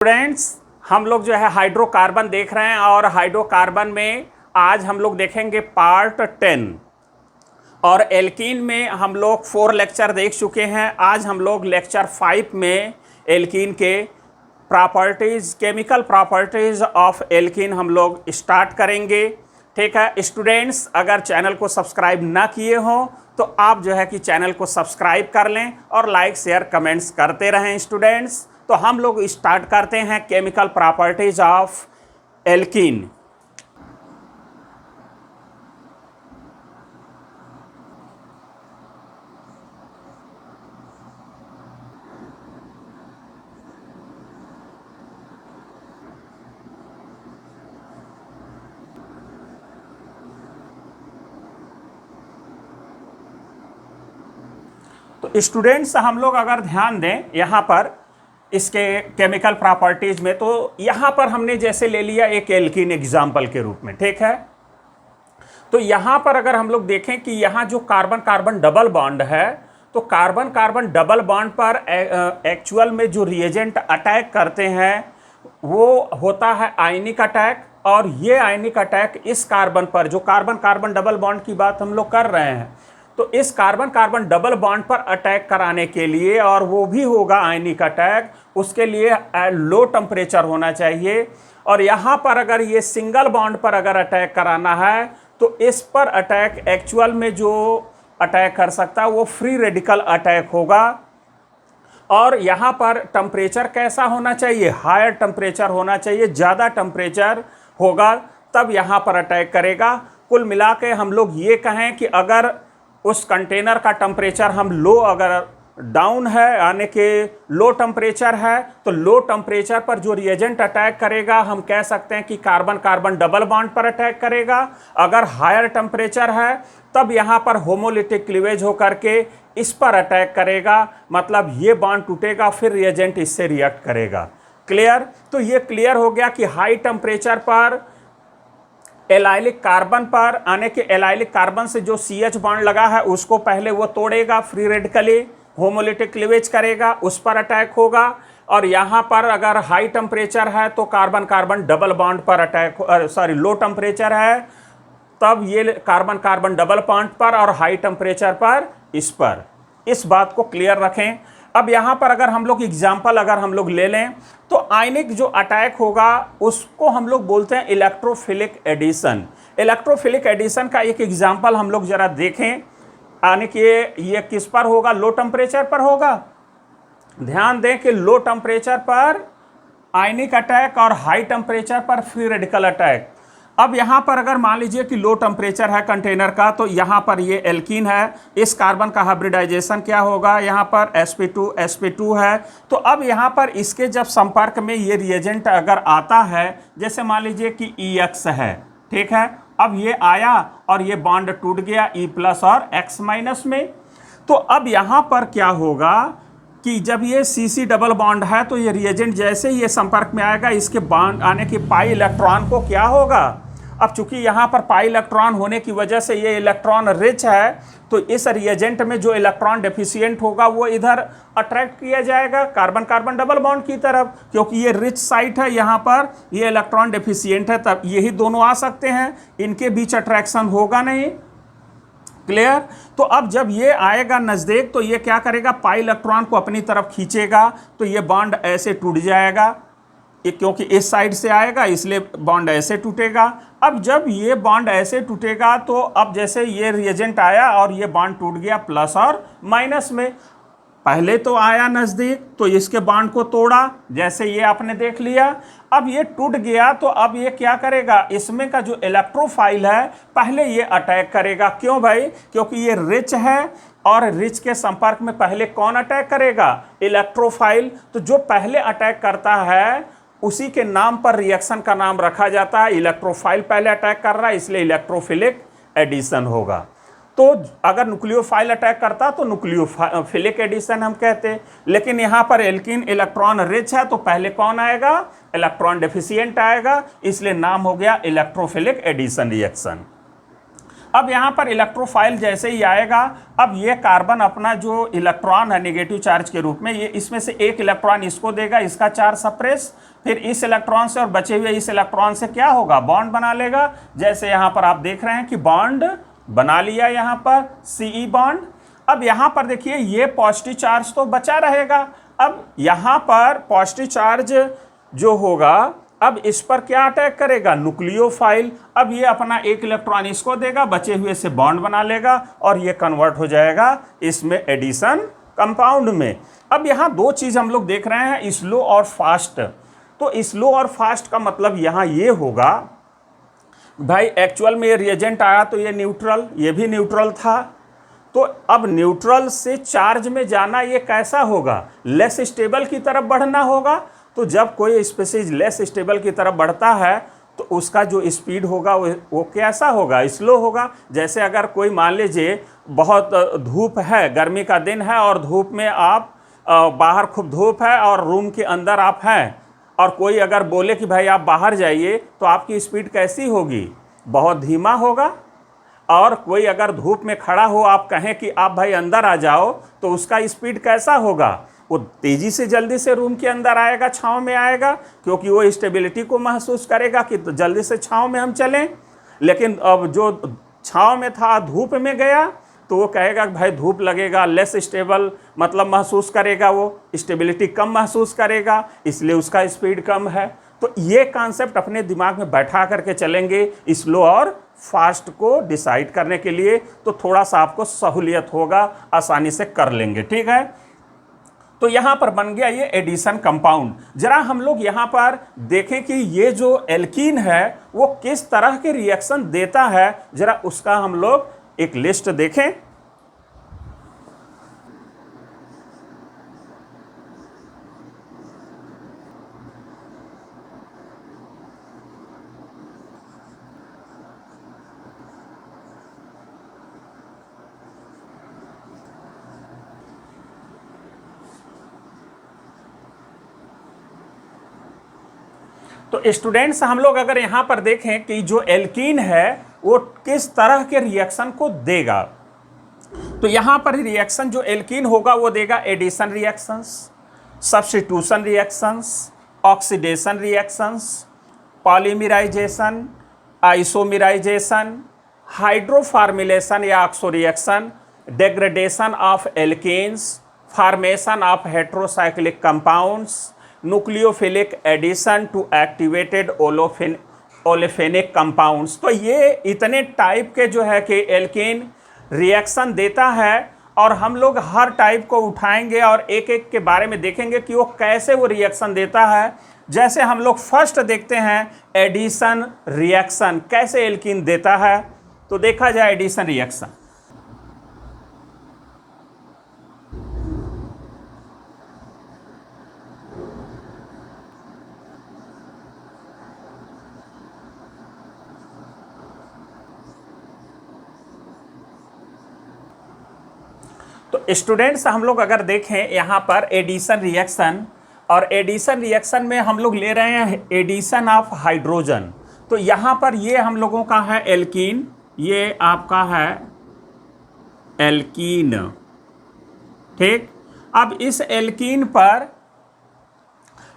Students, हम लोग जो है हाइड्रोकार्बन देख रहे हैं और हाइड्रोकार्बन में आज हम लोग देखेंगे पार्ट 10 और एल्कीन में हम लोग 4 लेक्चर देख चुके हैं। आज हम लोग लेक्चर 5 में एल्कीन के properties, chemical properties of alkene हम लोग स्टार्ट करेंगे। ठीक है स्टूडेंट्स, अगर चैनल को सब्सक्राइब ना किए हों तो आप जो है कि चैनल को सब्सक्राइब कर लें और लाइक शेयर कमेंट्स करते रहें स्टूडेंट्स। तो हम लोग स्टार्ट करते हैं केमिकल प्रॉपर्टीज ऑफ एल्कीन। तो स्टूडेंट्स, हम लोग अगर ध्यान दें यहाँ पर इसके केमिकल प्रॉपर्टीज में, तो यहाँ पर हमने जैसे ले लिया एक एल्कीन एग्जाम्पल के रूप में। ठीक है, तो यहाँ पर अगर हम लोग देखें कि यहाँ जो कार्बन कार्बन डबल बॉन्ड है, तो कार्बन कार्बन डबल बॉन्ड पर एक्चुअल में जो रिएजेंट अटैक करते हैं वो होता है आयनिक अटैक। और ये आयनिक अटैक इस कार्बन पर, जो कार्बन कार्बन डबल बॉन्ड की बात हम लोग कर रहे हैं, तो इस कार्बन कार्बन डबल बॉन्ड पर अटैक कराने के लिए, और वो भी होगा आयनिक अटैक, उसके लिए लो टेम्परेचर होना चाहिए। और यहाँ पर अगर ये सिंगल बॉन्ड पर अगर अटैक कराना है तो इस पर अटैक एक्चुअल में जो अटैक कर सकता है वो फ्री रेडिकल अटैक होगा। और यहाँ पर टेम्परेचर कैसा होना चाहिए? हायर टेम्परेचर होना चाहिए, ज़्यादा टेम्परेचर होगा तब यहाँ पर अटैक करेगा। कुल मिला के हम लोग ये कहें कि अगर उस कंटेनर का टेम्परेचर हम लो, अगर डाउन है यानी कि लो टेम्परेचर है, तो लो टेम्परेचर पर जो रिएजेंट अटैक करेगा हम कह सकते हैं कि कार्बन कार्बन डबल बॉन्ड पर अटैक करेगा। अगर हायर टेम्परेचर है तब यहाँ पर होमोलिटिक क्लीवेज होकर के इस पर अटैक करेगा, मतलब ये बॉन्ड टूटेगा, फिर रिएजेंट इससे रिएक्ट करेगा। क्लियर? तो ये क्लियर हो गया कि हाई टेम्परेचर पर एलाइलिक कार्बन पर आने के, एलाइलिक कार्बन से जो CH बॉन्ड लगा है उसको पहले वो तोड़ेगा, फ्री रेडिकली होमोलिटिक क्लीवेज करेगा, उस पर अटैक होगा। और यहाँ पर अगर हाई टेम्परेचर है तो कार्बन कार्बन डबल बॉन्ड पर अटैक, लो टेम्परेचर है तब ये कार्बन कार्बन डबल बॉन्ड पर, और हाई टेम्परेचर पर इस पर। इस बात को क्लियर रखें। अब यहाँ पर अगर हम लोग एग्जाम्पल अगर हम लोग ले लें तो आयनिक जो अटैक होगा उसको हम लोग बोलते हैं इलेक्ट्रोफिलिक एडिशन। इलेक्ट्रोफिलिक एडिशन का एक एग्जाम्पल हम लोग जरा देखें, यानी कि ये किस पर होगा? लो टेम्परेचर पर होगा। ध्यान दें कि लो टेम्परेचर पर आयनिक अटैक और हाई टेम्परेचर पर फ्री रेडिकल अटैक। अब यहाँ पर अगर मान लीजिए कि लो टेम्परेचर है कंटेनर का, तो यहाँ पर ये एल्कीन है, इस कार्बन का हाइब्रिडाइजेशन क्या होगा? यहाँ पर sp2 है। तो अब यहाँ पर इसके जब संपर्क में ये रिएजेंट अगर आता है, जैसे मान लीजिए कि EX है, ठीक है, अब ये आया और ये बॉन्ड टूट गया E+ और X- में। तो अब यहाँ पर क्या होगा कि जब ये CC डबल बॉन्ड है तो ये रिएजेंट जैसे ही ये संपर्क में आएगा, इसके बॉन्ड आने की पाई इलेक्ट्रॉन को क्या होगा? अब चूंकि यहाँ पर पाई इलेक्ट्रॉन होने की वजह से ये इलेक्ट्रॉन रिच है, तो इस रिएजेंट में जो इलेक्ट्रॉन डेफिशिएंट होगा वो इधर अट्रैक्ट किया जाएगा कार्बन कार्बन डबल बॉन्ड की तरफ, क्योंकि ये रिच साइट है, यहाँ पर ये इलेक्ट्रॉन डेफिशिएंट है, तब यही दोनों आ सकते हैं, इनके बीच अट्रैक्शन होगा नहीं। क्लियर? तो अब जब ये आएगा नज़दीक तो ये क्या करेगा? पाई इलेक्ट्रॉन को अपनी तरफ खींचेगा, तो ये बॉन्ड ऐसे टूट जाएगा, क्योंकि इस साइड से आएगा इसलिए बॉन्ड ऐसे टूटेगा। अब जब ये बॉन्ड ऐसे टूटेगा तो अब जैसे ये रिएजेंट आया और ये बॉन्ड टूट गया प्लस और माइनस में। पहले तो आया नज़दीक तो इसके बॉन्ड को तोड़ा, जैसे ये आपने देख लिया। अब ये टूट गया तो अब ये क्या करेगा? इसमें का जो इलेक्ट्रोफाइल है पहले ये अटैक करेगा। क्यों भाई? क्योंकि ये रिच है और रिच के संपर्क में पहले कौन अटैक करेगा? इलेक्ट्रोफाइल। तो जो पहले अटैक करता है उसी के नाम पर रिएक्शन का नाम रखा जाता है। इलेक्ट्रोफाइल पहले अटैक कर रहा है इसलिए इलेक्ट्रोफिलिक एडिशन होगा। तो अगर न्यूक्लियोफाइल अटैक करता तो न्यूक्लियोफिलिक एडिशन हम कहते, लेकिन यहाँ पर एल्कीन इलेक्ट्रॉन रिच है तो पहले कौन आएगा? इलेक्ट्रॉन डेफिशिएंट आएगा, इसलिए नाम हो गया इलेक्ट्रोफिलिक एडिशन रिएक्शन। अब यहाँ पर इलेक्ट्रोफाइल जैसे ही आएगा, अब ये कार्बन अपना जो इलेक्ट्रॉन है नेगेटिव चार्ज के रूप में, ये इसमें से एक इलेक्ट्रॉन इसको देगा, इसका चार्ज सप्रेस, फिर इस इलेक्ट्रॉन से और बचे हुए इस इलेक्ट्रॉन से क्या होगा, बॉन्ड बना लेगा। जैसे यहाँ पर आप देख रहे हैं कि बॉन्ड बना लिया यहाँ पर Ce बॉन्ड। अब यहाँ पर देखिए ये पॉजिटिव चार्ज तो बचा रहेगा। अब यहाँ पर पॉजिटिव चार्ज जो होगा, अब इस पर क्या अटैक करेगा, न्यूक्लियोफाइल। अब ये अपना एक इलेक्ट्रॉन इसको देगा, बचे हुए से बॉन्ड बना लेगा और ये कन्वर्ट हो जाएगा इसमें एडिशन कंपाउंड में। अब यहाँ दो चीज हम लोग देख रहे हैं, स्लो और फास्ट। तो स्लो और फास्ट का मतलब यहाँ ये होगा भाई, एक्चुअल में ये रिएजेंट आया तो ये न्यूट्रल, ये भी न्यूट्रल था। तो अब न्यूट्रल से चार्ज में जाना ये कैसा होगा, लेस स्टेबल की तरफ बढ़ना होगा। तो जब कोई स्पीशीज लेस स्टेबल की तरफ बढ़ता है तो उसका जो स्पीड होगा वो कैसा होगा, स्लो होगा। जैसे अगर कोई मान लीजिए बहुत धूप है, गर्मी का दिन है और धूप में आप बाहर खूब धूप है और रूम के अंदर आप हैं, और कोई अगर बोले कि भाई आप बाहर जाइए, तो आपकी स्पीड कैसी होगी, बहुत धीमा होगा। और कोई अगर धूप में खड़ा हो, आप कहें कि आप भाई अंदर आ जाओ, तो उसका स्पीड कैसा होगा, वो तेजी से जल्दी से रूम के अंदर आएगा, छांव में आएगा, क्योंकि वो स्टेबिलिटी को महसूस करेगा कि तो जल्दी से छांव में हम चलें। लेकिन अब जो छांव में था धूप में गया, तो वो कहेगा कि भाई धूप लगेगा, लेस स्टेबल मतलब महसूस करेगा, वो स्टेबिलिटी कम महसूस करेगा, इसलिए उसका स्पीड कम है। तो ये कॉन्सेप्ट अपने दिमाग में बैठा करके चलेंगे स्लो और फास्ट को डिसाइड करने के लिए, तो थोड़ा सा आपको सहूलियत होगा, आसानी से कर लेंगे, ठीक है। तो यहाँ पर बन गया ये एडिशन कंपाउंड। जरा हम लोग यहाँ पर देखें कि ये जो एल्कीन है वो किस तरह के रिएक्शन देता है, जरा उसका हम लोग एक लिस्ट देखें। तो स्टूडेंट्स हम लोग अगर यहाँ पर देखें कि जो एल्कीन है वो किस तरह के रिएक्शन को देगा, तो यहाँ पर रिएक्शन जो एल्कीन होगा वो देगा addition reactions, substitution reactions, oxidation reactions, polymerisation, isomerisation, hydroformylation या oxo reaction, degradation of alkenes, formation of heterocyclic compounds, nucleophilic addition to activated olefinic compounds. तो ये इतने टाइप के जो है कि एल्केन रिएक्शन देता है, और हम लोग हर टाइप को उठाएंगे और एक एक के बारे में देखेंगे कि वो कैसे वो रिएक्शन देता है। जैसे हम लोग फर्स्ट देखते हैं एडिशन रिएक्शन कैसे एल्कीन देता है, तो देखा जाए एडिशन रिएक्शन। तो स्टूडेंट्स हम लोग अगर देखें यहाँ पर एडिशन रिएक्शन, और एडिशन रिएक्शन में हम लोग ले रहे हैं एडिशन ऑफ हाइड्रोजन। तो यहाँ पर ये हम लोगों का है एल्कीन, ये आपका है एल्कीन, ठीक। अब इस एल्कीन पर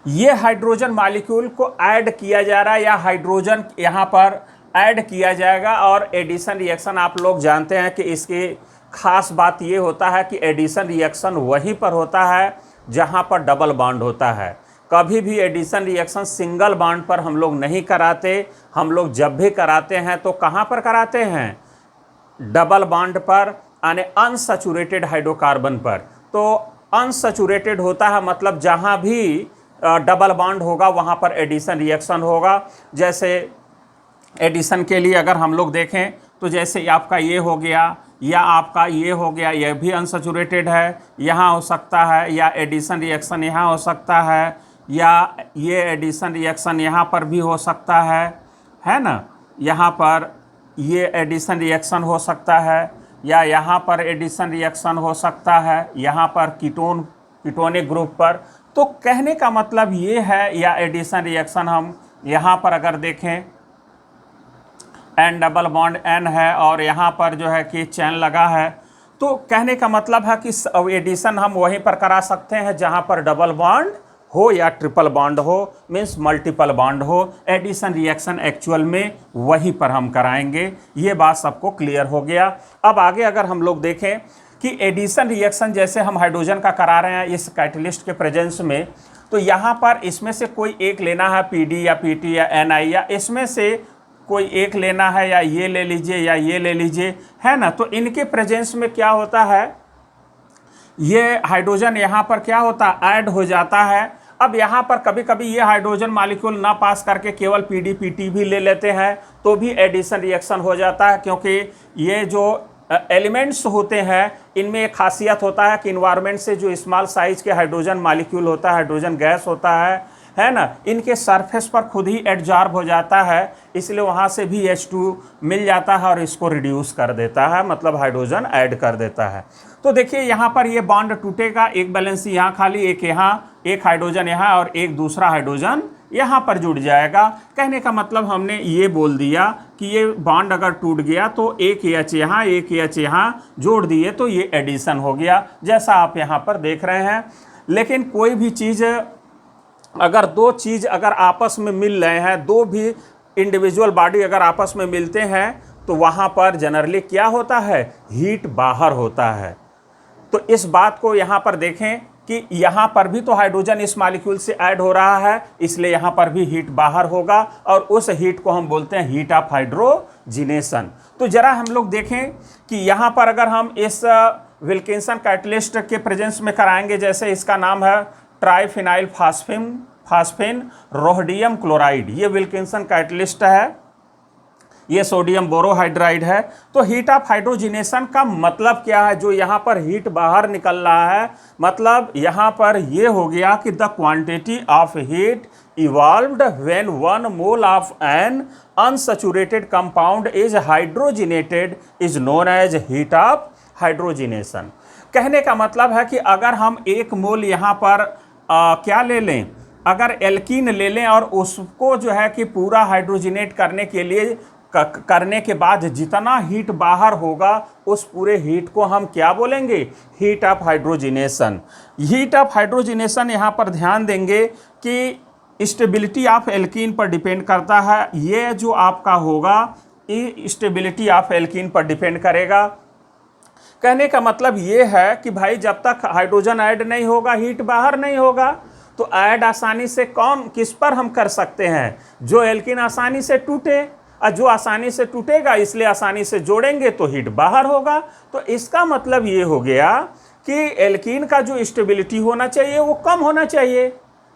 ये हाइड्रोजन मॉलिक्यूल को ऐड किया जा रहा है, या हाइड्रोजन यहाँ पर ऐड किया जाएगा। और एडिशन रिएक्शन आप लोग जानते हैं कि इसकी खास बात ये होता है कि एडिशन रिएक्शन वहीं पर होता है जहाँ पर डबल बॉन्ड होता है। कभी भी एडिशन रिएक्शन सिंगल बॉन्ड पर हम लोग नहीं कराते। हम लोग जब भी कराते हैं तो कहाँ पर कराते हैं, डबल बॉन्ड पर, यानी अनसैचुरेटेड हाइड्रोकार्बन पर। तो अनसैचुरेटेड होता है मतलब जहाँ भी डबल बॉन्ड होगा वहाँ पर एडिशन रिएक्शन होगा। जैसे एडिशन के लिए अगर हम लोग देखें तो जैसे आपका ये हो गया या आपका ये हो गया, यह भी अनसैचुरेटेड है, यहाँ हो सकता है, या एडिशन रिएक्शन यहाँ हो सकता है, या ये एडिशन रिएक्शन यहाँ पर भी हो सकता है ना। यहाँ पर ये एडिशन रिएक्शन हो सकता है, या यहाँ पर एडिशन रिएक्शन हो सकता है, यहाँ पर कीटोनिक ग्रुप पर। तो कहने का मतलब ये है, या एडिशन रिएक्शन हम यहाँ पर अगर देखें N डबल बॉन्ड N है और यहाँ पर जो है कि चैन लगा है। तो कहने का मतलब है कि एडिशन हम वहीं पर करा सकते हैं जहाँ पर डबल बॉन्ड हो या ट्रिपल बॉन्ड हो, मीन्स मल्टीपल बॉन्ड हो। एडिशन रिएक्शन एक्चुअल में वहीं पर हम कराएंगे। ये बात सबको क्लियर हो गया। अब आगे अगर हम लोग देखें कि एडिशन रिएक्शन जैसे हम हाइड्रोजन का करा रहे हैं इस कैटलिस्ट के प्रेजेंस में, तो यहाँ पर इसमें से कोई एक लेना है, पीडी या पीटी या एनआई, या इसमें से कोई एक लेना है, या ये ले लीजिए या ये ले लीजिए, है ना। तो इनके प्रेजेंस में क्या होता है, ये हाइड्रोजन यहाँ पर क्या होता है, ऐड हो जाता है। अब यहाँ पर कभी कभी ये हाइड्रोजन मॉलिक्यूल ना पास करके केवल पीडी पीटी भी ले लेते हैं तो भी एडिशन रिएक्शन हो जाता है, क्योंकि ये जो एलिमेंट्स होते हैं इनमें एक खासियत होता है कि इन्वायरमेंट से जो स्मॉल साइज के हाइड्रोजन मॉलिक्यूल होता है, हाइड्रोजन गैस होता है ना, इनके सरफेस पर खुद ही एडजॉर्ब हो जाता है, इसलिए वहाँ से भी H2 मिल जाता है और इसको रिड्यूस कर देता है, मतलब हाइड्रोजन ऐड कर देता है। तो देखिए यहाँ पर ये बॉन्ड टूटेगा, एक बैलेंस यहाँ खाली, एक यहाँ, एक हाइड्रोजन यहाँ और एक दूसरा हाइड्रोजन यहाँ पर जुड़ जाएगा। कहने का मतलब हमने ये बोल दिया कि ये बॉन्ड अगर टूट गया तो एक H यहाँ, एक H यहाँ जोड़ दिए तो ये एडिशन हो गया, जैसा आप यहाँ पर देख रहे हैं। लेकिन कोई भी चीज़ अगर दो चीज़ अगर आपस में मिल रहे हैं, दो भी इंडिविजुअल बॉडी अगर आपस में मिलते हैं तो वहाँ पर जनरली क्या होता है, हीट बाहर होता है। तो इस बात को यहाँ पर देखें कि यहाँ पर भी तो हाइड्रोजन इस मॉलिक्यूल से ऐड हो रहा है, इसलिए यहाँ पर भी हीट बाहर होगा और उस हीट को हम बोलते हैं हीट ऑफ हाइड्रोजिनेशन। तो जरा हम लोग देखें कि यहाँ पर अगर हम इस विल्किंसन कैटलिस्ट के प्रेजेंस में कराएंगे, जैसे इसका नाम है ट्राइफिनाइल फास्फिन रोहडियम क्लोराइड, ये विल्किंसन कैटलिस्ट है, ये सोडियम बोरोहाइड्राइड है। तो हीट ऑफ हाइड्रोजिनेशन का मतलब क्या है, जो यहाँ पर हीट बाहर निकल रहा है, मतलब यहाँ पर ये हो गया कि the quantity of heat evolved when 1 mole of an unsaturated compound is hydrogenated is known as heat of hydrogenation. कहने का मतलब है कि अगर हम 1 मोल यहाँ पर क्या ले लें, अगर एल्कीन ले लें और उसको जो है कि पूरा हाइड्रोजिनेट करने के बाद जितना हीट बाहर होगा उस पूरे हीट को हम क्या बोलेंगे, heat of hydrogenation. Heat of hydrogenation यहाँ पर ध्यान देंगे कि स्टेबिलिटी ऑफ एल्कीन पर डिपेंड करता है। ये जो आपका होगा ये स्टेबिलिटी ऑफ एल्कीन पर डिपेंड करेगा। कहने का मतलब ये है कि भाई जब तक हाइड्रोजन ऐड नहीं होगा हीट बाहर नहीं होगा। तो ऐड आसानी से किस पर हम कर सकते हैं, जो एल्कीन आसानी से टूटे, और जो आसानी से टूटेगा इसलिए आसानी से जोड़ेंगे तो हीट बाहर होगा। तो इसका मतलब ये हो गया कि एल्कीन का जो स्टेबिलिटी होना चाहिए वो कम होना चाहिए,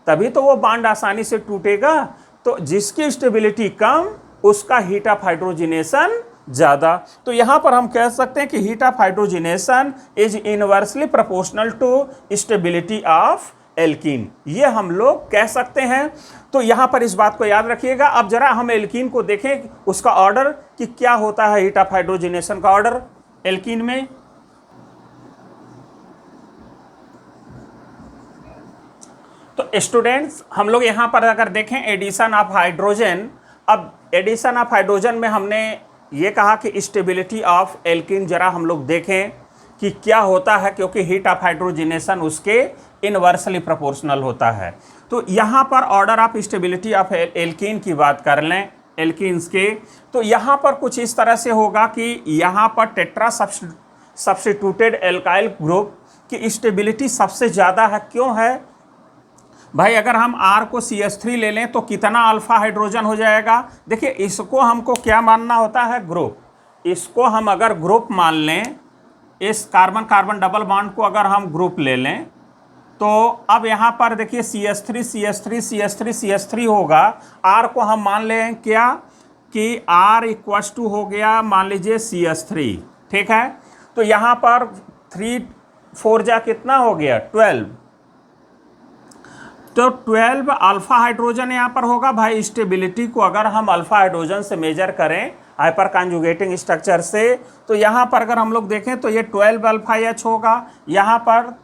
तभी तो वो बॉन्ड आसानी से टूटेगा। तो जिसकी स्टेबिलिटी कम उसका हीट ऑफ हाइड्रोजिनेशन ज़्यादा। तो यहाँ पर हम कह सकते हैं कि heat of hydrogenation is inversely proportional to stability of alkene, ये हम लोग कह सकते हैं। तो यहाँ पर इस बात को याद रखिएगा। अब जरा हम एल्कीन को देखें, उसका ऑर्डर कि क्या होता है, हीट ऑफ हाइड्रोजिनेशन का ऑर्डर एल्कीन में। तो स्टूडेंट्स हम लोग यहाँ पर अगर देखें एडिशन ऑफ हाइड्रोजन, अब एडिशन ऑफ हाइड्रोजन में हमने ये कहा कि स्टेबिलिटी ऑफ एल्कीन जरा हम लोग देखें कि क्या होता है, क्योंकि हीट ऑफ हाइड्रोजिनेशन उसके इनवर्सली प्रोपोर्शनल होता है। तो यहाँ पर order of stability of alkene की बात कर लें, एल्कीन्स के, तो यहाँ पर कुछ इस तरह से होगा कि यहाँ पर टेट्रा सब्स्टिट्यूटेड एल्काइल ग्रुप की स्टेबिलिटी सबसे ज़्यादा है। क्यों है भाई, अगर हम R को CH3 ले लें तो कितना अल्फा हाइड्रोजन हो जाएगा। देखिए इसको हमको क्या मानना होता है, ग्रुप। इसको हम अगर ग्रुप मान लें, इस कार्बन कार्बन डबल बॉन्ड को अगर हम ग्रुप ले लें तो अब यहाँ पर देखिए CH3 CH3 CH3 CH3 होगा। R को हम मान लें क्या कि R इक्वस टू हो गया मान लीजिए CH3, ठीक है। तो यहाँ पर 3 4 जा कितना हो गया 12, तो 12 अल्फा हाइड्रोजन यहाँ पर होगा। भाई स्टेबिलिटी को अगर हम अल्फा हाइड्रोजन से मेजर करें हाइपर कॉन्जुगेटिंग स्ट्रक्चर से, तो यहाँ पर अगर हम लोग देखें तो ये 12 अल्फा एच होगा, यहाँ पर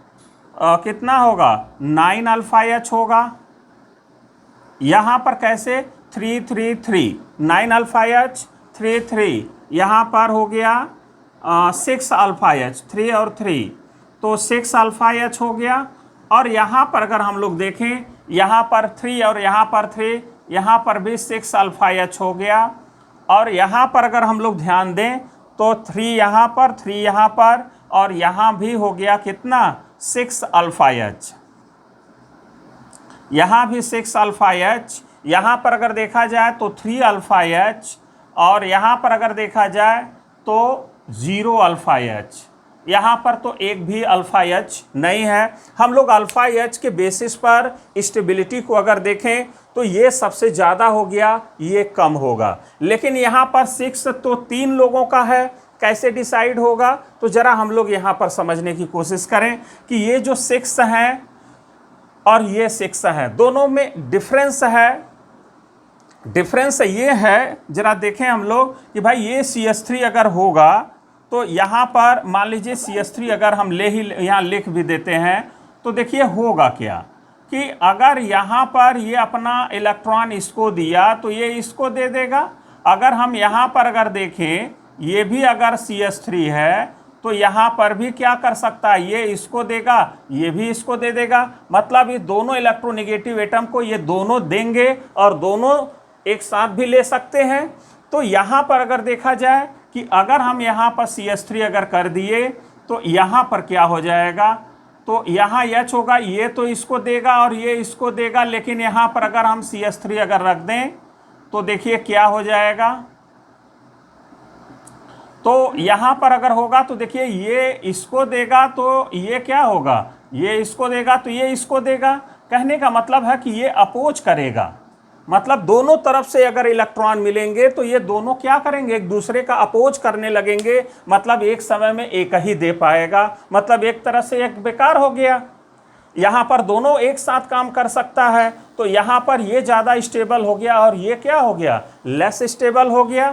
कितना होगा 9 अल्फा एच होगा, यहाँ पर कैसे 3 3 3 9 अल्फा एच 3 3, यहाँ पर हो गया 6 अल्फा एच, 3 और 3, तो 6 अल्फा एच हो गया। और यहाँ पर अगर हम लोग देखें, यहाँ पर 3 और यहाँ पर 3, यहाँ पर भी 6 अल्फा एच हो गया। और यहाँ पर अगर हम लोग ध्यान दें तो 3 यहाँ पर, 3 यहाँ पर, और यहाँ भी हो गया कितना 6 अल्फा एच, यहाँ भी 6 अल्फा एच। यहाँ पर अगर देखा जाए तो 3 अल्फा एच, और यहाँ पर अगर देखा जाए तो 0 अल्फा एच। यहाँ पर तो एक भी अल्फा एच नहीं है। हम लोग अल्फा एच के बेसिस पर स्टेबिलिटी को अगर देखें तो ये सबसे ज़्यादा हो गया, ये कम होगा। लेकिन यहाँ पर 6 तो 3 लोगों का है, कैसे डिसाइड होगा? तो ज़रा हम लोग यहाँ पर समझने की कोशिश करें कि ये जो 6 हैं और ये 6 हैं, दोनों में डिफरेंस है। डिफरेंस ये है, ज़रा देखें हम लोग कि भाई ये CH3 अगर होगा तो यहाँ पर मान लीजिए CH3 अगर हम यहाँ लिख भी देते हैं तो देखिए होगा क्या कि अगर यहाँ पर ये अपना इलेक्ट्रॉन इसको दिया तो ये इसको दे देगा। अगर हम यहाँ पर अगर देखें, ये भी अगर CH3 है तो यहाँ पर भी क्या कर सकता है, ये इसको देगा, ये भी इसको दे देगा। मतलब ये दोनों इलेक्ट्रोनेगेटिव एटम को ये दोनों देंगे और दोनों एक साथ भी ले सकते हैं। तो यहाँ पर अगर देखा जाए कि अगर हम यहाँ पर CH3 अगर कर दिए तो यहाँ पर क्या हो जाएगा, तो यहाँ H होगा, ये तो इसको देगा और ये इसको देगा। लेकिन यहाँ पर अगर हम CH3 अगर रख दें तो देखिए क्या हो जाएगा, तो यहाँ पर अगर होगा तो देखिए ये इसको देगा तो ये क्या होगा, ये इसको देगा तो ये इसको देगा। कहने का मतलब है कि ये अपोज करेगा। मतलब दोनों तरफ से अगर इलेक्ट्रॉन मिलेंगे तो ये दोनों क्या करेंगे, एक दूसरे का अपोज करने लगेंगे। मतलब एक समय में एक ही दे पाएगा, मतलब एक तरह से एक बेकार हो गया। यहाँ पर दोनों एक साथ काम कर सकता है, तो यहाँ पर ये ज़्यादा स्टेबल हो गया और ये क्या हो गया, लेस स्टेबल हो गया।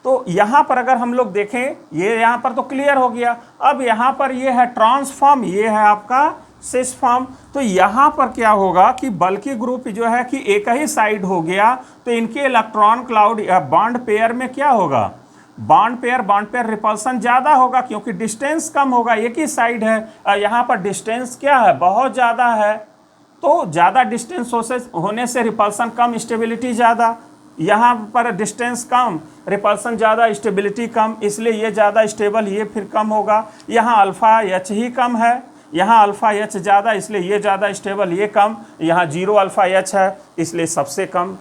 तो यहाँ पर अगर हम लोग देखें, ये यहाँ पर तो क्लियर हो गया। अब यहाँ पर ये है ट्रांसफॉर्म, ये है आपका सिस फॉर्म। तो यहाँ पर क्या होगा कि बल्कि ग्रुप जो है कि एक ही साइड हो गया, तो इनके इलेक्ट्रॉन क्लाउड या बॉन्ड पेयर में क्या होगा, बॉन्ड पेयर रिपल्सन ज़्यादा होगा क्योंकि डिस्टेंस कम होगा, एक ही साइड है। यहाँ पर डिस्टेंस क्या है, बहुत ज़्यादा है। तो ज़्यादा डिस्टेंस होने से रिपल्सन कम, स्टेबिलिटी ज़्यादा। यहाँ पर डिस्टेंस कम, रिपल्सन ज़्यादा, स्टेबिलिटी कम, इसलिए ये ज़्यादा स्टेबल, ये फिर कम होगा। यहाँ अल्फ़ा एच ही कम है, यहाँ अल्फ़ा एच ज़्यादा, इसलिए ये ज़्यादा स्टेबल, ये कम। यहाँ 0 अल्फ़ा एच है, इसलिए सबसे कम।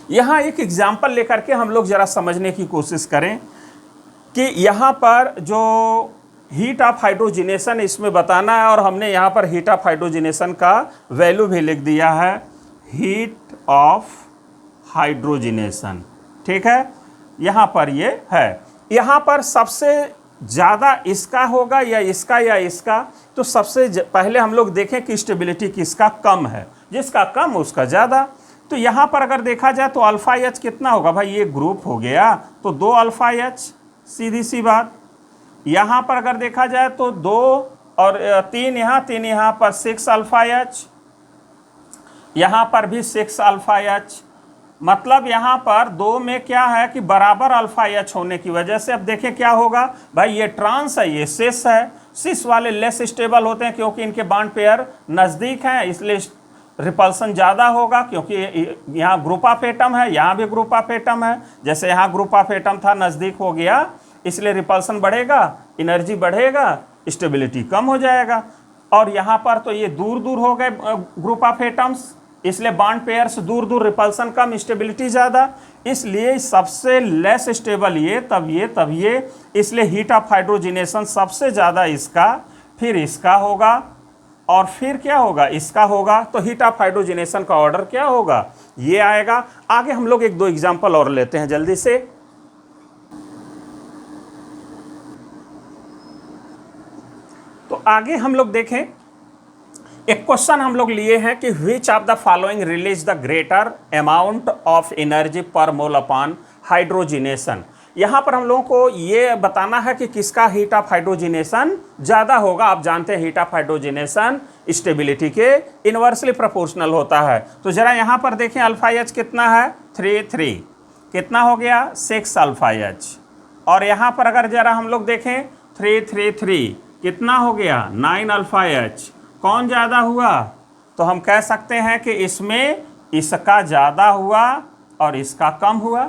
यहाँ एक एग्जाम्पल लेकर के हम लोग ज़रा समझने की कोशिश करें कि यहाँ पर जो हीट ऑफ हाइड्रोजिनेशन इसमें बताना है, और हमने यहाँ पर हीट ऑफ हाइड्रोजिनेशन का वैल्यू भी लिख दिया है, हीट ऑफ हाइड्रोजिनेशन। ठीक है, यहाँ पर ये है। यहाँ पर सबसे ज़्यादा इसका होगा या इसका, तो सबसे पहले हम लोग देखें कि स्टेबिलिटी किसका कम है, जिसका कम उसका ज़्यादा। तो यहाँ पर अगर देखा जाए तो अल्फ़ा एच कितना होगा, भाई ये ग्रुप हो गया तो 2 अल्फ़ा एच, सीधी सी बात। यहाँ पर अगर देखा जाए तो 2 और 3 यहाँ पर 6 अल्फ़ा एच, यहाँ पर भी 6 अल्फ़ा एच। मतलब यहाँ पर 2 में क्या है कि बराबर अल्फ़ा एच होने की वजह से अब देखें क्या होगा, भाई ये ट्रांस है, ये सिस है। सिस वाले लेस स्टेबल होते हैं क्योंकि इनके बॉन्ड पेयर नज़दीक हैं, इसलिए रिपल्सन ज़्यादा होगा क्योंकि यहाँ ग्रुप ऑफ एटम है, यहाँ भी ग्रुप ऑफ एटम है। जैसे यहाँ ग्रुप ऑफ एटम था, नज़दीक हो गया, इसलिए रिपल्सन बढ़ेगा, एनर्जी बढ़ेगा, स्टेबिलिटी कम हो जाएगा। और यहाँ पर तो ये दूर दूर हो गए ग्रुप ऑफ एटम्स, इसलिए बॉन्ड पेयर्स दूर दूर, रिपल्सन कम, स्टेबिलिटी ज़्यादा, इसलिए सबसे लेस स्टेबल ये, तब ये, इसलिए हीट ऑफ हाइड्रोजिनेशन सबसे ज़्यादा इसका, फिर इसका होगा, और फिर क्या होगा, इसका होगा। तो हीट ऑफ हाइड्रोजिनेशन का ऑर्डर क्या होगा, ये आएगा। आगे हम लोग 1-2 एग्जाम्पल और लेते हैं जल्दी से। तो आगे हम लोग देखें, एक क्वेश्चन हम लोग लिए हैं कि which of the following release the greater amount of energy पर मोल अपॉन हाइड्रोजिनेशन। यहाँ पर हम लोगों को ये बताना है कि किसका हीट ऑफ हाइड्रोजिनेशन ज़्यादा होगा। आप जानते हैं हीट ऑफ हाइड्रोजिनेशन स्टेबिलिटी के इन्वर्सली प्रोपोर्शनल होता है। तो ज़रा यहाँ पर देखें अल्फ़ा एच कितना है, 3 3, कितना हो गया 6 अल्फा H। और यहाँ पर अगर जरा हम लोग देखें 333 कितना हो गया 9 अल्फा H। कौन ज़्यादा हुआ? तो हम कह सकते हैं कि इसमें इसका ज़्यादा हुआ और इसका कम हुआ।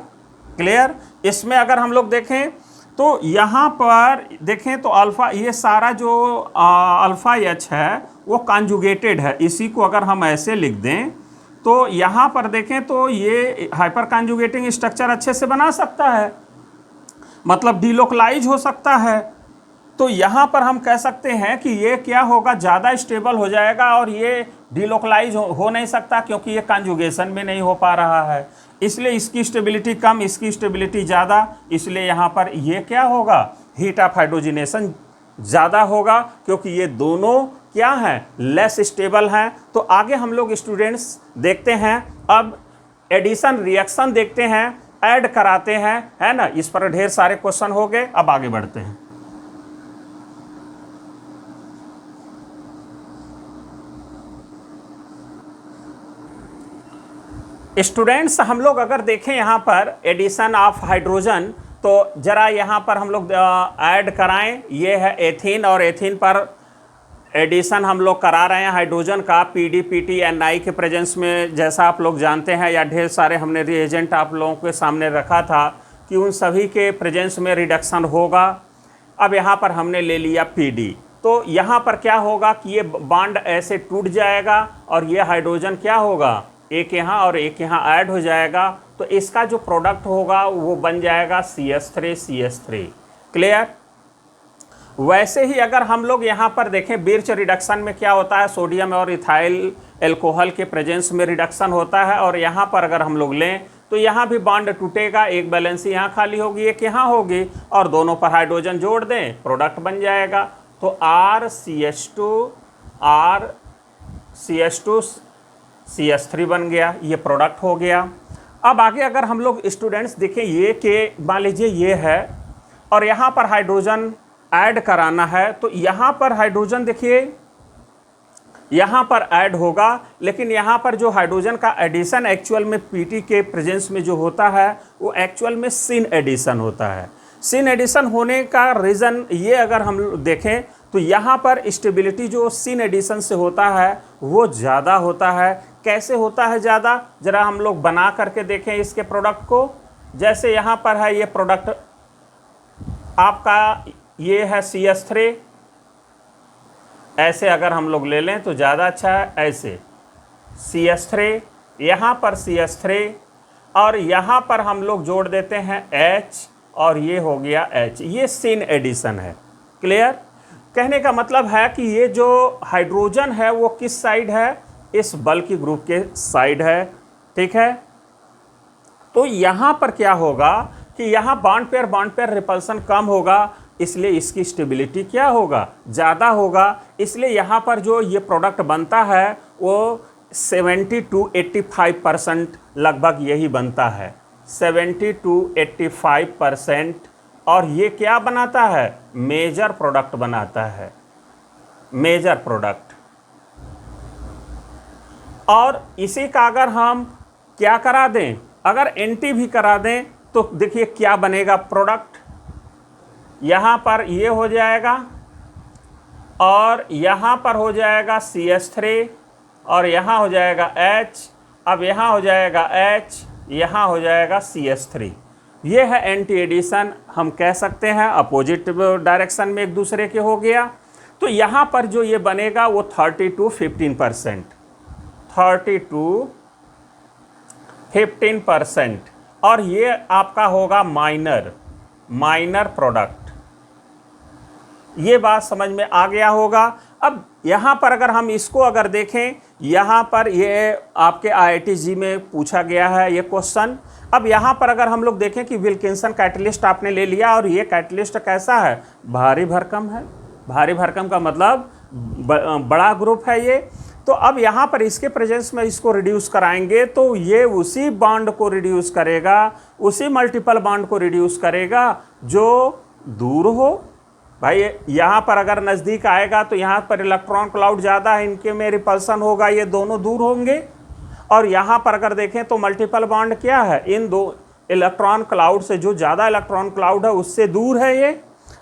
क्लियर? इसमें अगर हम लोग देखें तो यहाँ पर देखें तो अल्फ़ा, ये सारा जो अल्फ़ा H है वो कॉन्जुगेटेड है। इसी को अगर हम ऐसे लिख दें तो यहाँ पर देखें तो ये हाइपर कॉन्जुगेटिंग स्ट्रक्चर अच्छे से बना सकता है, मतलब डिलोकलाइज हो सकता है। तो यहाँ पर हम कह सकते हैं कि ये क्या होगा, ज़्यादा स्टेबल हो जाएगा और ये डिलोकलाइज हो नहीं सकता क्योंकि ये कॉन्जुगेशन में नहीं हो पा रहा है, इसलिए इसकी स्टेबिलिटी कम, इसकी स्टेबिलिटी ज़्यादा। इसलिए यहाँ पर ये क्या होगा, हीट ऑफ हाइड्रोजिनेशन ज़्यादा होगा क्योंकि ये दोनों क्या हैं, लेस स्टेबल हैं। तो आगे हम लोग स्टूडेंट्स देखते हैं, अब एडिशन रिएक्शन देखते हैं, ऐड कराते हैं, है ना। इस पर ढेर सारे क्वेश्चन हो गए, अब आगे बढ़ते हैं। स्टूडेंट्स हम लोग अगर देखें यहाँ पर एडिशन ऑफ हाइड्रोजन, तो ज़रा यहाँ पर हम लोग ऐड कराएं। ये है एथीन और एथीन पर एडिशन हम लोग करा रहे हैं हाइड्रोजन का पीडी पीटी एनआई के प्रेजेंस में। जैसा आप लोग जानते हैं या ढेर सारे हमने रिएजेंट आप लोगों के सामने रखा था कि उन सभी के प्रेजेंस में रिडक्शन होगा। अब यहाँ पर हमने ले लिया पीडी, तो यहाँ पर क्या होगा कि ये बॉन्ड ऐसे टूट जाएगा और ये हाइड्रोजन क्या होगा, एक यहाँ और एक यहाँ ऐड हो जाएगा। तो इसका जो प्रोडक्ट होगा वो बन जाएगा CH3CH3। क्लियर? वैसे ही अगर हम लोग यहाँ पर देखें बिर्च रिडक्शन में क्या होता है, सोडियम और इथाइल एल्कोहल के प्रेजेंस में रिडक्शन होता है। और यहाँ पर अगर हम लोग लें तो यहाँ भी बॉन्ड टूटेगा, एक बैलेंसी यहाँ खाली होगी, एक यहाँ होगी, और दोनों पर हाइड्रोजन जोड़ दें, प्रोडक्ट बन जाएगा। तो RCH2 CH3 बन गया, ये प्रोडक्ट हो गया। अब आगे अगर हम लोग स्टूडेंट्स देखें, ये के मान लीजिए ये है और यहाँ पर हाइड्रोजन ऐड कराना है, तो यहाँ पर हाइड्रोजन देखिए यहाँ पर ऐड होगा, लेकिन यहाँ पर जो हाइड्रोजन का एडिशन एक्चुअल में पीटी के प्रेजेंस में जो होता है वो एक्चुअल में सिन एडिशन होता है। सिन एडिशन होने का रीज़न ये अगर हम देखें तो यहाँ पर स्टेबिलिटी जो सिन एडिशन से होता है वो ज़्यादा होता है। कैसे होता है ज़्यादा, ज़रा हम लोग बना करके देखें इसके प्रोडक्ट को। जैसे यहाँ पर है ये प्रोडक्ट आपका, ये है CH3, ऐसे अगर हम लोग ले लें तो ज़्यादा अच्छा है। ऐसे CH3, यहाँ पर CH3 और यहाँ पर हम लोग जोड़ देते हैं H और ये हो गया H, ये सिन एडिशन है। क्लियर? कहने का मतलब है कि ये जो हाइड्रोजन है वो किस साइड है, इस बल्कि ग्रुप के साइड है। ठीक है? तो यहाँ पर क्या होगा कि यहाँ बॉन्ड पेयर रिपल्सन कम होगा, इसलिए इसकी स्टेबिलिटी क्या होगा, ज़्यादा होगा। इसलिए यहाँ पर जो ये प्रोडक्ट बनता है वो 70 to 85% लगभग यही बनता है, 70 to 85%। और ये क्या बनाता है, मेजर प्रोडक्ट बनाता है, मेजर प्रोडक्ट। और इसी का अगर हम क्या करा दें, अगर एंटी भी करा दें तो देखिए क्या बनेगा प्रोडक्ट। यहाँ पर ये हो जाएगा और यहाँ पर हो जाएगा CH3 और यहाँ हो जाएगा H, अब यहाँ हो जाएगा H, यहाँ हो जाएगा CH3। ये है एंटी एडिशन, हम कह सकते हैं अपोजिट डायरेक्शन में एक दूसरे के हो गया। तो यहाँ पर जो ये बनेगा वो 30 to 15%, 30 to 15%। और ये आपका होगा माइनर प्रोडक्ट। ये बात समझ में आ गया होगा। अब यहाँ पर अगर हम इसको अगर देखें, यहाँ पर ये आपके IIT में पूछा गया है ये क्वेश्चन। अब यहाँ पर अगर हम लोग देखें कि विल्किंसन कैटलिस्ट आपने ले लिया और ये कैटलिस्ट कैसा है, भारी भरकम है। भारी भरकम का मतलब बड़ा ग्रुप है ये। तो अब यहाँ पर इसके प्रेजेंस में इसको रिड्यूस कराएंगे तो ये उसी बॉन्ड को रिड्यूस करेगा, उसी मल्टीपल बॉन्ड को रिड्यूस करेगा जो दूर हो। भाई यहाँ पर अगर नज़दीक आएगा तो यहाँ पर इलेक्ट्रॉन क्लाउड ज़्यादा है, इनके में रिपल्सन होगा, ये दोनों दूर होंगे। और यहाँ पर अगर देखें तो मल्टीपल बॉन्ड क्या है, इन दो इलेक्ट्रॉन क्लाउड से, जो ज़्यादा इलेक्ट्रॉन क्लाउड है उससे दूर है ये,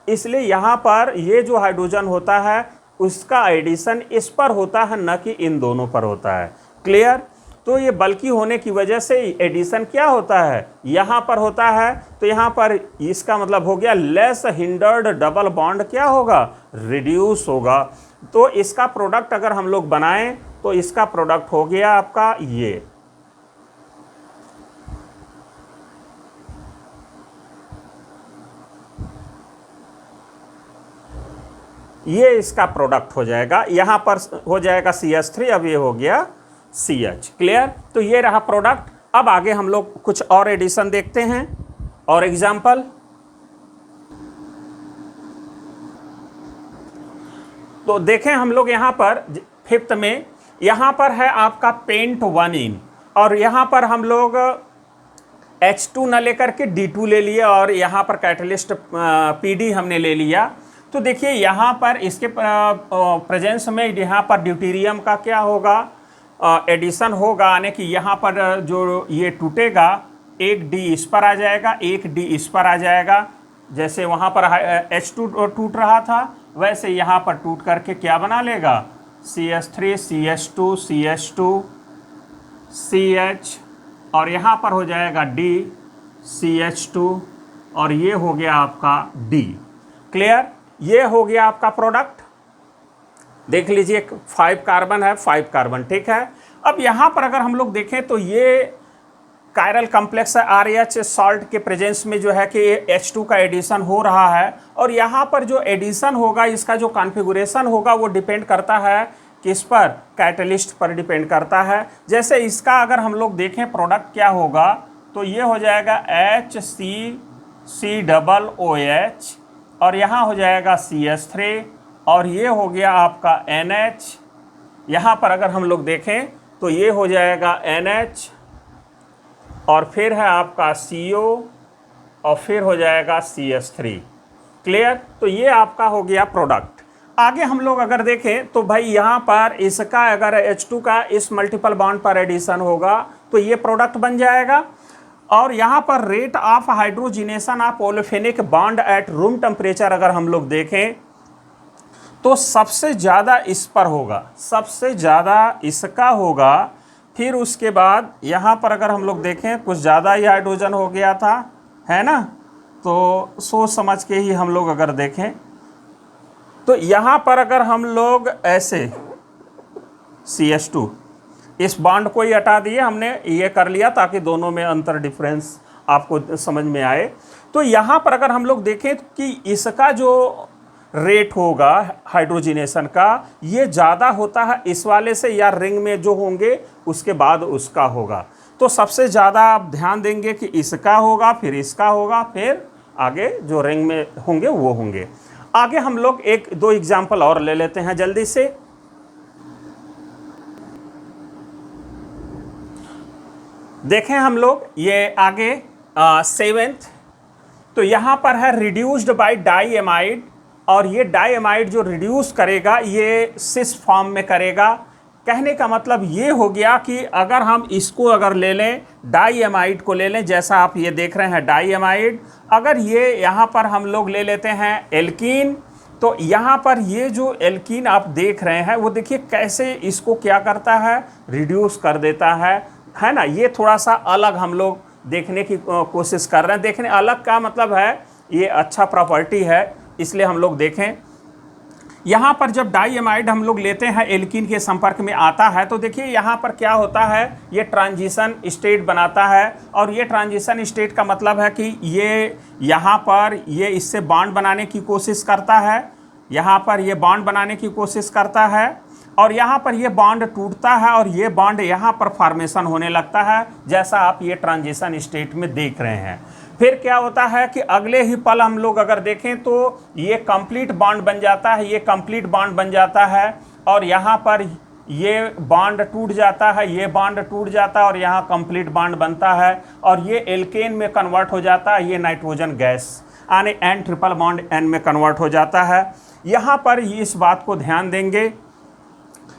इसलिए यहाँ पर ये जो हाइड्रोजन होता है उसका एडिशन इस पर होता है, न कि इन दोनों पर होता है। क्लियर? तो ये बल्कि होने की वजह से एडिशन क्या होता है, यहाँ पर होता है। तो यहाँ पर इसका मतलब हो गया लेस हिंडर्ड डबल बॉन्ड क्या होगा, रिड्यूस होगा। तो इसका प्रोडक्ट अगर हम लोग बनाएं तो इसका प्रोडक्ट हो गया आपका ये इसका प्रोडक्ट हो जाएगा। यहाँ पर हो जाएगा CH3, अब ये हो गया CH। क्लियर? तो ये रहा प्रोडक्ट। अब आगे हम लोग कुछ और एडिशन देखते हैं और एग्जाम्पल। तो देखें हम लोग यहाँ पर 5th में, यहाँ पर है आपका पेंट 1 और यहाँ पर हम लोग H2 न लेकर के D2 ले लिया और यहाँ पर कैटलिस्ट PD हमने ले लिया। तो देखिए यहाँ पर इसके प्रेजेंस में यहाँ पर ड्यूटेरियम का क्या होगा, एडिशन होगा, यानी कि यहाँ पर जो ये टूटेगा, एक D इस पर आ जाएगा, एक D इस पर आ जाएगा। जैसे वहाँ पर H2 टूट रहा था, वैसे यहाँ पर टूट करके क्या बना लेगा, CH3 CH2 CH2 CH, और यहाँ पर हो जाएगा D CH2 और ये हो गया आपका D। क्लियर? ये हो गया आपका प्रोडक्ट। देख लीजिए 5 कार्बन है, 5 कार्बन, ठीक है। अब यहाँ पर अगर हम लोग देखें तो ये कायरल कॉम्प्लेक्स है, RH सॉल्ट के प्रेजेंस में जो है कि H2 का एडिशन हो रहा है। और यहाँ पर जो एडिशन होगा, इसका जो कॉन्फ़िगरेशन होगा वो डिपेंड करता है किस पर, कैटलिस्ट पर डिपेंड करता है। जैसे इसका अगर हम लोग देखें प्रोडक्ट क्या होगा, तो ये हो जाएगा HCCOOH और यहाँ हो जाएगा CH3 और ये हो गया आपका NH। यहाँ पर अगर हम लोग देखें तो ये हो जाएगा NH और फिर है आपका CO और फिर हो जाएगा CH3। क्लियर? तो ये आपका हो गया प्रोडक्ट। आगे हम लोग अगर देखें तो भाई यहाँ पर इसका अगर H2 का इस मल्टीपल बॉन्ड पर एडिशन होगा तो ये प्रोडक्ट बन जाएगा। और यहाँ पर rate of hydrogenation of olefinic bond at room temperature अगर हम लोग देखें तो सबसे ज़्यादा इस पर होगा, सबसे ज़्यादा इसका होगा। फिर उसके बाद यहाँ पर अगर हम लोग देखें कुछ ज़्यादा ही हाइड्रोजन हो गया था, है ना, तो सोच समझ के ही हम लोग अगर देखें तो यहाँ पर अगर हम लोग ऐसे CH2 इस बॉन्ड को ही हटा दिए, हमने ये कर लिया ताकि दोनों में अंतर डिफरेंस आपको समझ में आए। तो यहाँ पर अगर हम लोग देखें कि इसका जो रेट होगा हाइड्रोजिनेशन का, ये ज़्यादा होता है इस वाले से, या रिंग में जो होंगे उसके बाद उसका होगा। तो सबसे ज़्यादा आप ध्यान देंगे कि इसका होगा, फिर इसका होगा, फिर आगे जो रिंग में होंगे वो होंगे। आगे हम लोग 1-2 एग्जाम्पल और ले लेते हैं जल्दी से। देखें हम लोग ये आगे 7th, तो यहाँ पर है रिड्यूस्ड बाय डाईएमाइड और ये डाईएमाइड जो रिड्यूस करेगा ये सिस फॉर्म में करेगा। कहने का मतलब ये हो गया कि अगर हम इसको अगर ले लें, डाईएमाइड को ले लें, जैसा आप ये देख रहे हैं डाईएमाइड, अगर ये यहाँ पर हम लोग ले लेते हैं एल्कीन, तो यहाँ पर ये जो एल्कीन आप देख रहे हैं वो देखिए कैसे इसको क्या करता है, रिड्यूस कर देता है ना। ये थोड़ा सा अलग हम लोग देखने की कोशिश कर रहे हैं। देखने अलग का मतलब है ये अच्छा प्रॉपर्टी है, इसलिए हम लोग देखें। यहाँ पर जब डाईएमाइड हम लोग लेते हैं एल्कीन के संपर्क में आता है तो देखिए यहाँ पर क्या होता है, ये ट्रांजिशन स्टेट बनाता है। और ये ट्रांजिशन स्टेट का मतलब है कि ये यहाँ पर ये इससे बॉन्ड बनाने की कोशिश करता है, यहाँ पर ये बॉन्ड बनाने की कोशिश करता है और यहाँ पर ये बॉन्ड टूटता है और ये बॉन्ड यहाँ पर फॉर्मेशन होने लगता है, जैसा आप ये ट्रांजिशन स्टेट में देख रहे हैं। फिर क्या होता है कि अगले ही पल हम लोग अगर देखें तो ये कंप्लीट बॉन्ड बन जाता है, ये कंप्लीट बॉन्ड बन जाता है और यहाँ पर ये बॉन्ड टूट जाता है, ये बॉन्ड टूट जाता है और यहाँ कंप्लीट बॉन्ड बनता है और ये एल्केन में कन्वर्ट हो जाता है, ये नाइट्रोजन गैस यानी N ट्रिपल बॉन्ड N में कन्वर्ट हो जाता है। यहाँ पर इस बात को ध्यान देंगे।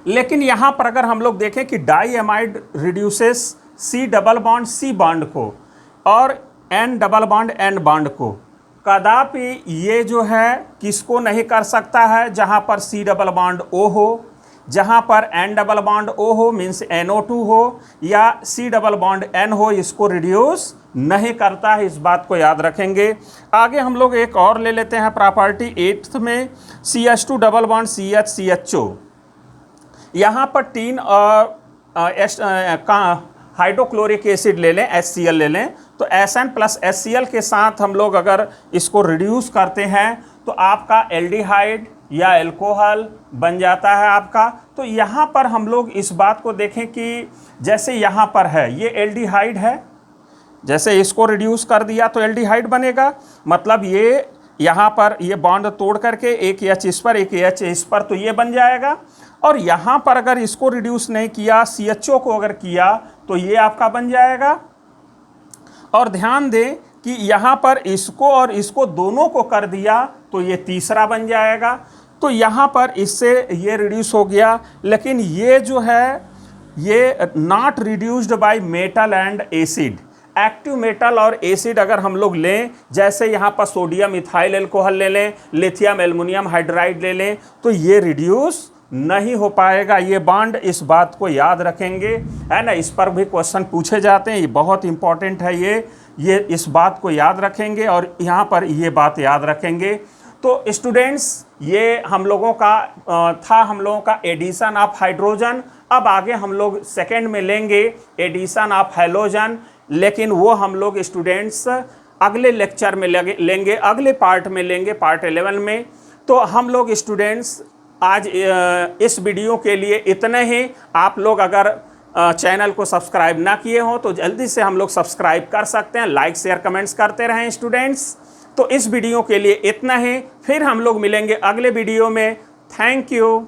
लेकिन यहाँ पर अगर हम लोग देखें कि diimide reduces C double bond C bond को, और N double bond N bond को कदापि ये जो है किसको नहीं कर सकता है, जहाँ पर सी डबल बॉन्ड ओ हो, जहाँ पर एन डबल बॉन्ड ओ हो मीन्स NO2 हो, या सी डबल बॉन्ड एन हो, इसको रिड्यूस नहीं करता है। इस बात को याद रखेंगे। आगे हम लोग एक और ले लेते हैं प्रॉपर्टी 8th में, CH2 double bond CH CHO। यहाँ पर 3 हाइड्रोक्लोरिक एसिड ले लें, HCl ले लें, तो SN प्लस HCl के साथ हम लोग अगर इसको रिड्यूस करते हैं तो आपका एल्डिहाइड या अल्कोहल बन जाता है आपका। तो यहाँ पर हम लोग इस बात को देखें कि जैसे यहाँ पर है ये एल्डिहाइड है, जैसे इसको रिड्यूस कर दिया तो एल्डिहाइड बनेगा, मतलब ये यहाँ पर ये बॉन्ड तोड़ करके एक H इस पर एक H इस पर, तो ये बन जाएगा। और यहाँ पर अगर इसको रिड्यूस नहीं किया, CHO को अगर किया, तो ये आपका बन जाएगा। और ध्यान दें कि यहाँ पर इसको और इसको दोनों को कर दिया तो ये तीसरा बन जाएगा। तो यहाँ पर इससे ये रिड्यूस हो गया, लेकिन ये जो है ये not reduced by metal and acid. Active metal और एसिड अगर हम लोग लें, जैसे यहाँ पर सोडियम इथाइल अल्कोहल ले लें, लिथियम एल्युमिनियम हाइड्राइड ले लें, तो ये रिड्यूस नहीं हो पाएगा। ये बॉन्ड, इस बात को याद रखेंगे, है ना। इस पर भी क्वेश्चन पूछे जाते हैं, ये बहुत इंपॉर्टेंट है। ये इस बात को याद रखेंगे और यहाँ पर ये बात याद रखेंगे। तो स्टूडेंट्स, ये हम लोगों का था हम लोगों का एडिशन ऑफ हाइड्रोजन। अब आगे हम लोग सेकेंड में लेंगे एडिशन ऑफ हैलोजन, लेकिन वो हम लोग स्टूडेंट्स अगले लेक्चर में लेंगे, अगले पार्ट में लेंगे, पार्ट 11 में। तो हम लोग स्टूडेंट्स आज इस वीडियो के लिए इतने ही। आप लोग अगर चैनल को सब्सक्राइब ना किए हो तो जल्दी से हम लोग सब्सक्राइब कर सकते हैं, लाइक शेयर कमेंट्स करते रहें स्टूडेंट्स। तो इस वीडियो के लिए इतना ही, फिर हम लोग मिलेंगे अगले वीडियो में। Thank you.